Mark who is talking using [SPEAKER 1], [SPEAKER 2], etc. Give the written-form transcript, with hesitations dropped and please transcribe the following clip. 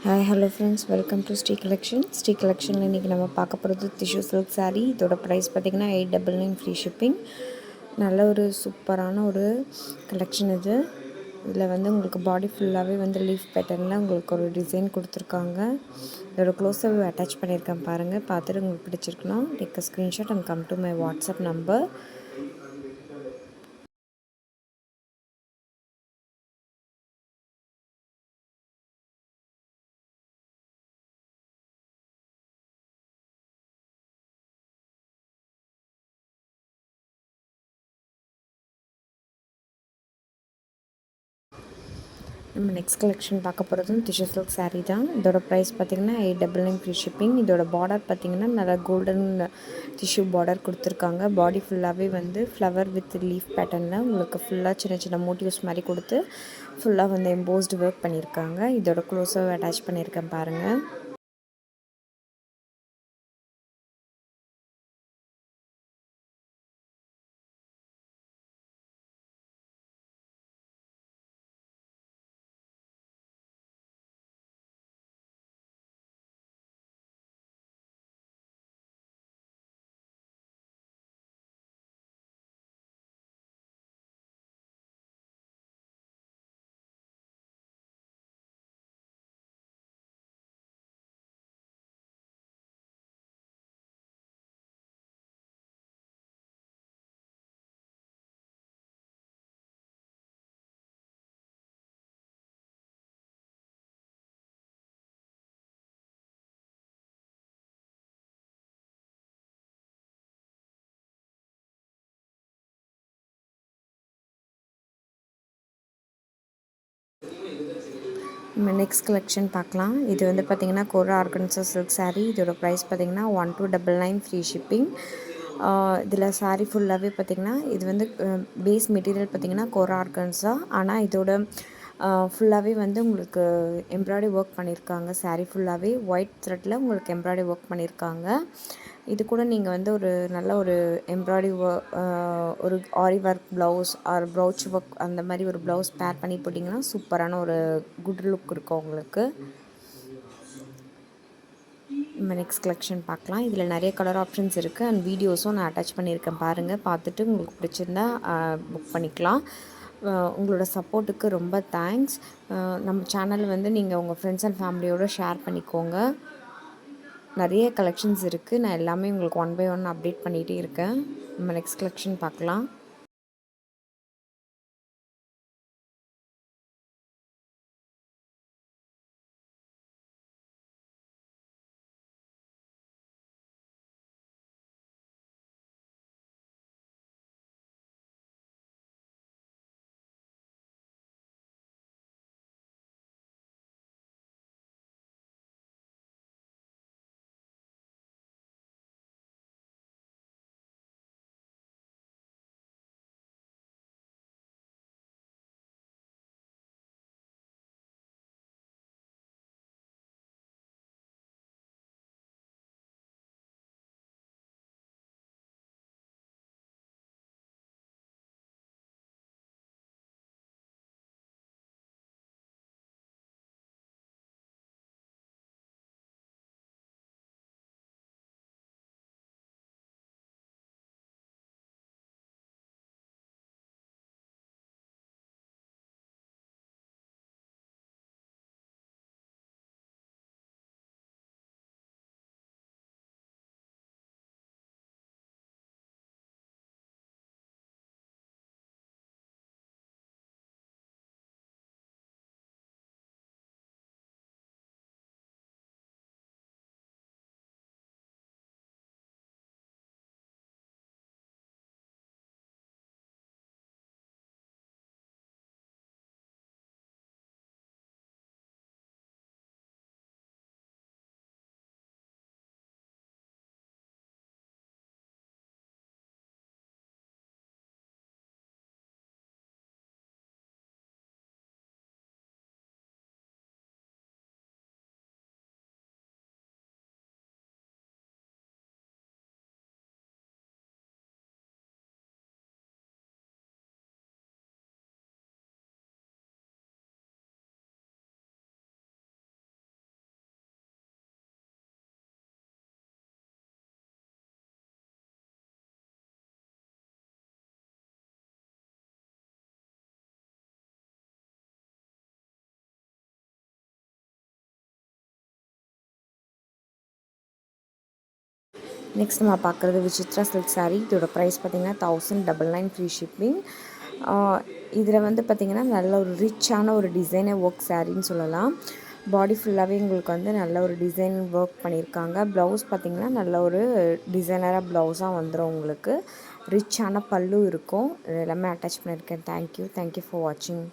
[SPEAKER 1] Hi hello friends, welcome to Shri collection. Shri கலெக்ஷனில் இன்றைக்கி நம்ம பார்க்க போகிறது டிஷ்யூ சில்க் saree. இதோட ப்ரைஸ் பார்த்திங்கன்னா 899 ஃப்ரீ ஷிப்பிங். நல்ல ஒரு சூப்பரான ஒரு கலெக்ஷன் இது. இதில் வந்து உங்களுக்கு பாடி ஃபுல்லாகவே வந்து லீஃப் பேட்டர்னில் உங்களுக்கு ஒரு டிசைன் கொடுத்துருக்காங்க. இதோட க்ளோஸப் அட்டாச் பண்ணியிருக்கேன் பாருங்கள். பார்த்துட்டு உங்களுக்கு பிடிச்சிருக்குன்னா take a screenshot and come to my WhatsApp number. நம்ம நெக்ஸ்ட் கலெக்ஷன் பார்க்க போகிறதும் டிஷ்யூ சில்க் saree தான். இதோட ப்ரைஸ் பார்த்திங்கன்னா 899 ஃப்ரீ ஷிப்பிங். இதோட பார்டர் பார்த்திங்கன்னா நல்லா கோல்டன் டிஷ்யூ பார்டர் கொடுத்துருக்காங்க. பாடி ஃபுல்லாகவே வந்து ஃப்ளவர் வித் லீஃப் பேட்டர்னில் உங்களுக்கு ஃபுல்லாக சின்ன சின்ன மோட்டிவ்ஸ் மாதிரி கொடுத்து ஃபுல்லாக வந்து எம்போஸ்டு ஒர்க் பண்ணியிருக்காங்க. இதோட க்ளோஸாக அட்டாச் பண்ணியிருக்கேன் பாருங்கள். நம்ம நெக்ஸ்ட் கலெக்ஷன் பார்க்கலாம். இது வந்து பார்த்திங்கன்னா கோரா ஆர்கன்சா சில்க் saree. இதோட ப்ரைஸ் பார்த்திங்கன்னா 1299 ஃப்ரீ ஷிப்பிங். இதில் saree ஃபுல்லாகவே பார்த்திங்கன்னா இது வந்து பேஸ் மெட்டீரியல் பார்த்திங்கன்னா கோரா ஆர்கன்சா. ஆனால் இதோட ஃபுல்லாகவே வந்து உங்களுக்கு எம்ப்ராய்டரி ஒர்க் பண்ணியிருக்காங்க. saree ஃபுல்லாகவே ஒயிட் த்ரெட்டில் உங்களுக்கு எம்ப்ராய்டரி ஒர்க் பண்ணியிருக்காங்க. இது கூட நீங்கள் வந்து ஒரு நல்ல ஒரு எம்ப்ராய்டரி ஒரு ஆரி work blouse R brooch work அந்த மாதிரி ஒரு ப்ளவுஸ் பேர் பண்ணி போட்டிங்கன்னா சூப்பரான ஒரு குட் லுக் இருக்கும் உங்களுக்கு. நம்ம நெக்ஸ்ட் கலெக்ஷன் பார்க்கலாம். இதில் நிறைய கலர் ஆப்ஷன்ஸ் இருக்குது அண்ட் வீடியோஸும் நான் அட்டாச் பண்ணியிருக்கேன் பாருங்கள். பார்த்துட்டு உங்களுக்கு பிடிச்சிருந்தா புக் பண்ணிக்கலாம். உங்களோட சப்போர்ட்டுக்கு ரொம்ப தேங்க்ஸ். நம்ம சேனல் வந்து நீங்கள் உங்கள் ஃப்ரெண்ட்ஸ் அண்ட் ஃபேமிலியோடு ஷேர் பண்ணிக்கோங்க. நிறைய கலெக்ஷன்ஸ் இருக்குது. நான் எல்லாமே உங்களுக்கு ஒன் பை ஒன் அப்டேட் பண்ணிகிட்டே இருக்கேன். நம்ம நெக்ஸ்ட் கலெக்ஷன் பார்க்கலாம். நெக்ஸ்ட் நம்ம பார்க்குறது விசித்ரா சில்க் saree. இதோட ப்ரைஸ் பார்த்திங்கன்னா 1099 ஃப்ரீ ஷிப்பிங். இதில் வந்து பார்த்திங்கன்னா நல்ல ஒரு ரிச்சான ஒரு டிசைனர் ஒர்க் சாரின்னு சொல்லலாம். பாடி ஃபுல்லாகவே உங்களுக்கு வந்து நல்ல ஒரு டிசைன் ஒர்க் பண்ணியிருக்காங்க. ப்ளவுஸ் பார்த்திங்கன்னா நல்ல ஒரு டிசைனராக ப்ளவுஸாக வந்துடும் உங்களுக்கு. ரிச்சான பல்லு இருக்கும். இது எல்லாமே அட்டாச் பண்ணியிருக்கேன். தேங்க்யூ ஃபார் வாட்சிங்.